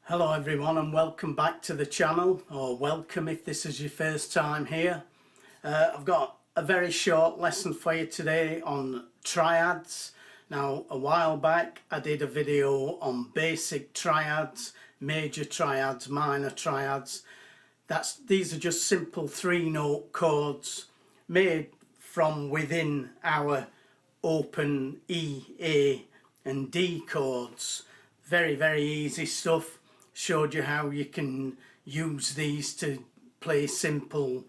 Hello everyone and welcome back to the channel, or welcome if this is your first time here. I've got a very short lesson for you today on triads. Now a while back I did a video on basic triads, major triads, minor triads. These are just simple 3-note chords made from within our open E, A and D chords. Very easy stuff. Showed you how you can use these to play simple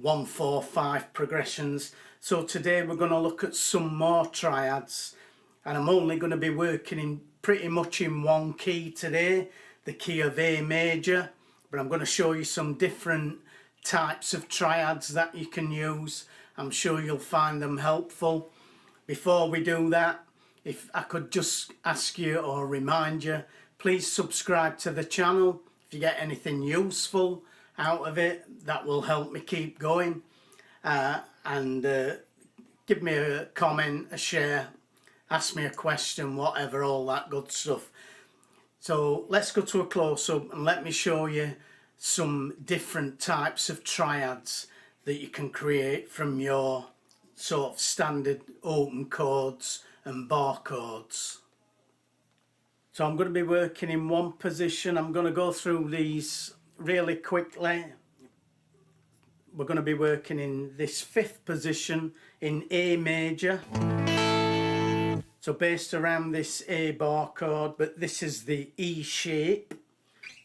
1-4-5 progressions. So today we're going to look at some more triads, and I'm only going to be working in pretty much in one key today, the key of A major, but I'm going to show you some different types of triads that you can use. I'm sure you'll find them helpful. Before we do that, if I could just ask you or remind you, please subscribe to the channel. If you get anything useful out of it, that will help me keep going. And give me a comment, a share, ask me a question, whatever, all that good stuff. So let's go to a close-up and let me show you some different types of triads that you can create from your sort of standard open chords and bar chords. So I'm going to be working in one position. I'm going to go through these really quickly. We're going to be working in this 5th position in A major. So based around this A bar chord, but this is the E shape.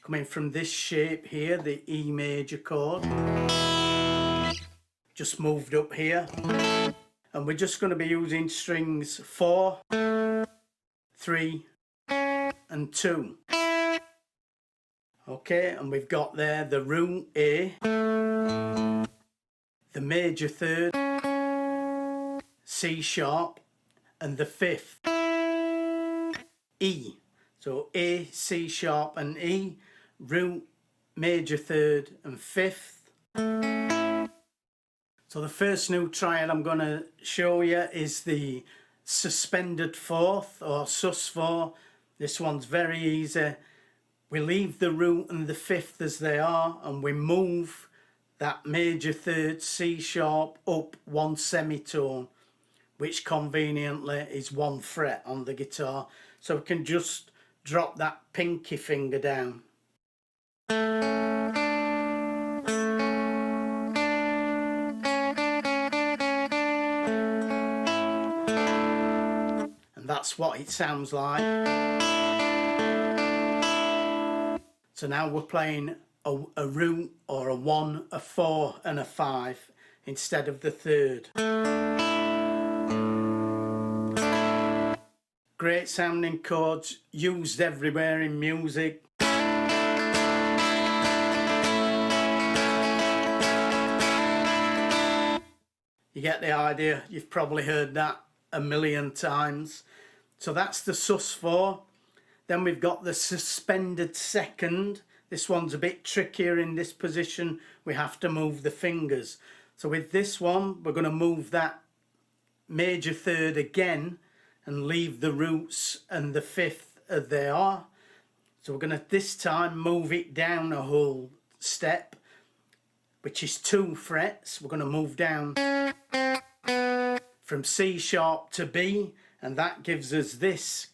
Coming from this shape here, the E major chord. Just moved up here. And we're just going to be using strings 4, 3, and 2. Okay, and we've got there the root A, the major 3rd, C sharp, and the 5th, E. So A, C sharp and E, root, major 3rd and 5th. So the first new triad I'm going to show you is the suspended 4th, or sus4. This one's very easy. We leave the root and the 5th as they are, and we move that major 3rd C sharp up 1 semitone, which conveniently is 1 fret on the guitar. So we can just drop that pinky finger down. And that's what it sounds like. So now we're playing a root or a 1, a 4 and a 5 instead of the 3rd. Great sounding chords, used everywhere in music. You get the idea, you've probably heard that a million times. So that's the sus4. Then we've got the suspended 2nd. This one's a bit trickier in this position. We have to move the fingers. So with this one, we're going to move that major 3rd again and leave the roots and the 5th as they are. So we're going to this time move it down a whole step, which is 2 frets. We're going to move down from C sharp to B, and that gives us this.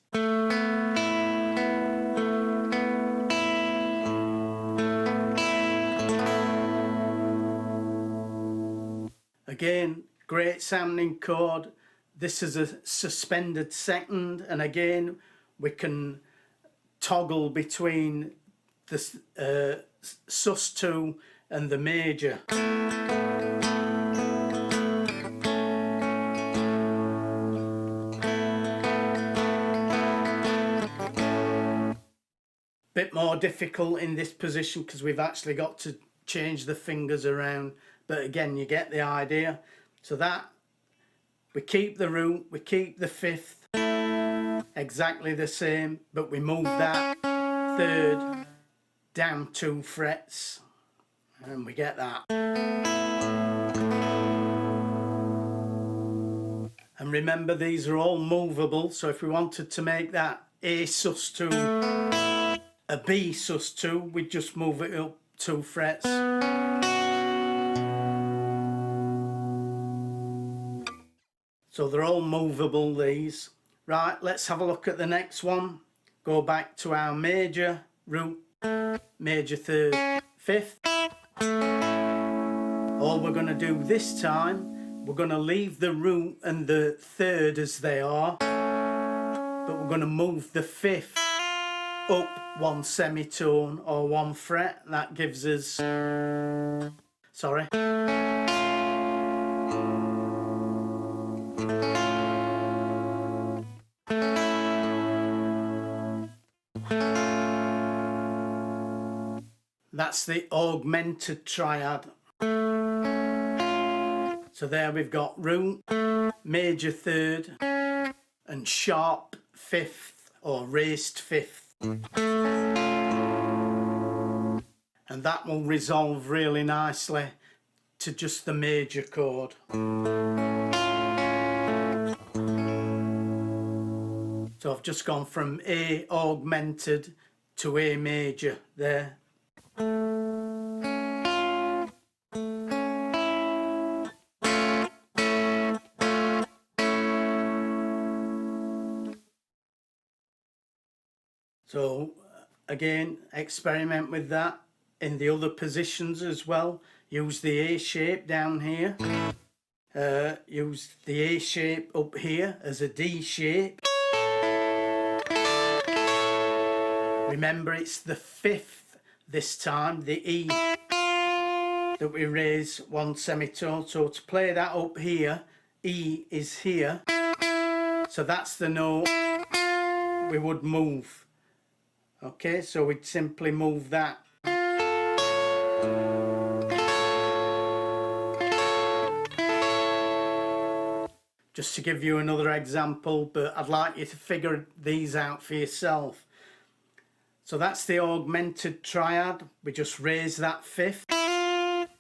Again, great sounding chord. This is a suspended 2nd, and again we can toggle between the sus2 and the major. Bit more difficult in this position because we've actually got to change the fingers around, but again you get the idea. So that we keep the root, we keep the 5th exactly the same, but we move that 3rd down 2 frets and we get that. And remember, these are all movable, so if we wanted to make that A sus2 a B sus2, we just move it up 2 frets. So they're all movable, these. Right, let's have a look at the next one. Go back to our major root, major 3rd, 5th. All we're going to do this time, we're going to leave the root and the 3rd as they are, but we're going to move the 5th up 1 semitone or 1 fret. That gives us, sorry. That's the augmented triad. So there we've got root, major 3rd and sharp 5th or raised 5th. And that will resolve really nicely to just the major chord. So I've just gone from A augmented to A major there. So again, experiment with that in the other positions as well. Use the A shape down here. Use the A shape up here as a D shape. Remember, it's the 5th this time, the E, that we raise 1 semitone. So to play that up here, E is here. So that's the note we would move. Okay, so we'd simply move that. Just to give you another example, but I'd like you to figure these out for yourself. So that's the augmented triad. We just raise that 5th,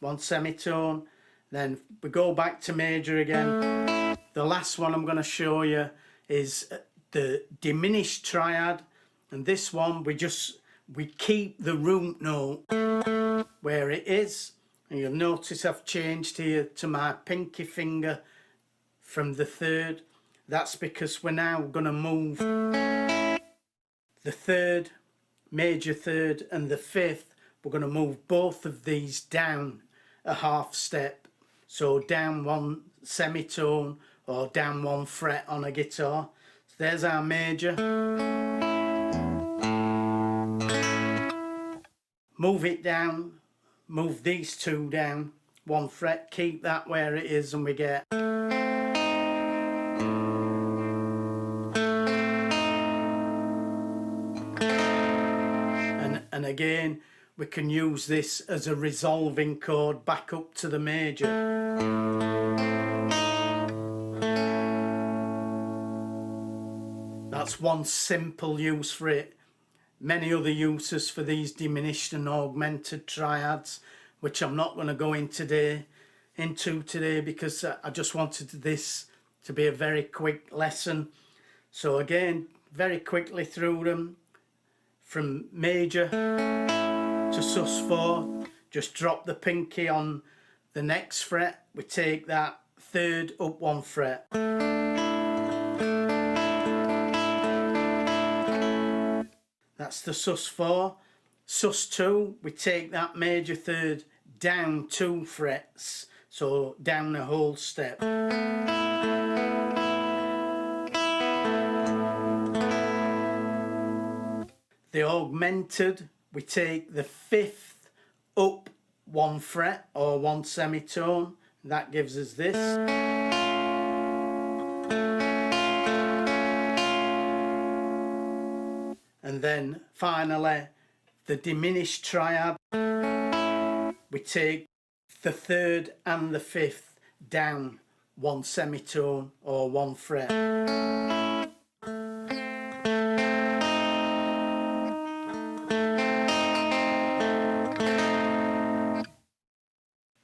1 semitone, then we go back to major again. The last one I'm going to show you is the diminished triad. And this one, we keep the root note where it is. And you'll notice I've changed here to my pinky finger from the 3rd. That's because we're now going to move the 3rd, major 3rd and the 5th. We're going to move both of these down a half step. So down 1 semitone or down 1 fret on a guitar. So there's our major. Move it down, move these 2 down 1 fret, keep that where it is, and we get. And again, we can use this as a resolving chord back up to the major. That's one simple use for it. Many other uses for these diminished and augmented triads, which I'm not going to go into today because I just wanted this to be a very quick lesson. So again, very quickly through them, from major to sus4, just drop the pinky on the next fret. We take that 3rd up 1 fret. That's the sus4. Sus2, we take that major 3rd down 2 frets, so down a whole step. The augmented, we take the 5th up 1 fret or 1 semitone. That gives us this. And then finally, the diminished triad, we take the 3rd and the 5th down 1 semitone or 1 fret.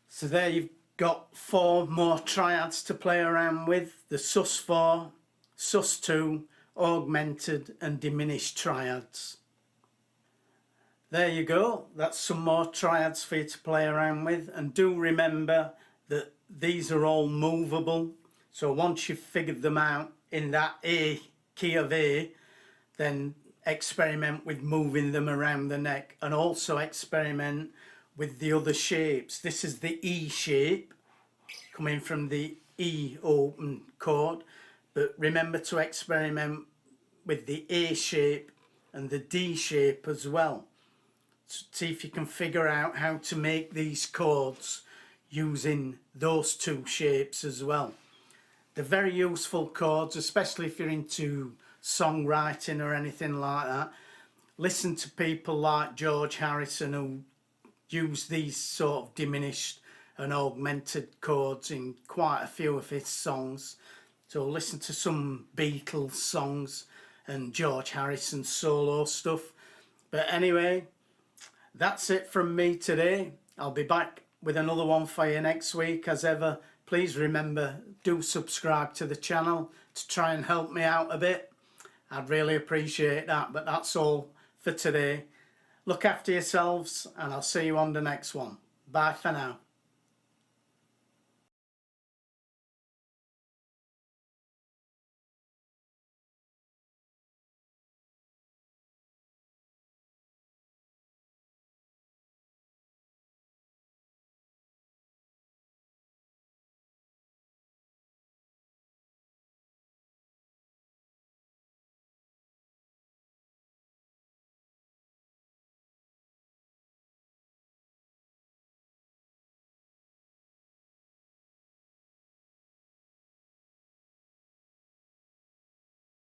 So there you've got 4 more triads to play around with: the sus4, sus2, augmented and diminished triads. there you go. That's some more triads for you to play around with. And do remember that these are all movable. So once you've figured them out in that A, key of A, then experiment with moving them around the neck, and also experiment with the other shapes. This is the E shape coming from the E open chord, but remember to experiment with the A shape and the D shape as well. See if you can figure out how to make these chords using those two shapes as well. They're very useful chords, especially if you're into songwriting or anything like that. Listen to people like George Harrison, who use these sort of diminished and augmented chords in quite a few of his songs. So listen to some Beatles songs and George Harrison solo stuff. But anyway, that's it from me today. I'll be back with another one for you next week as ever. Please remember, do subscribe to the channel to try and help me out a bit. I'd really appreciate that. But that's all for today. Look after yourselves, and I'll see you on the next one. Bye for now.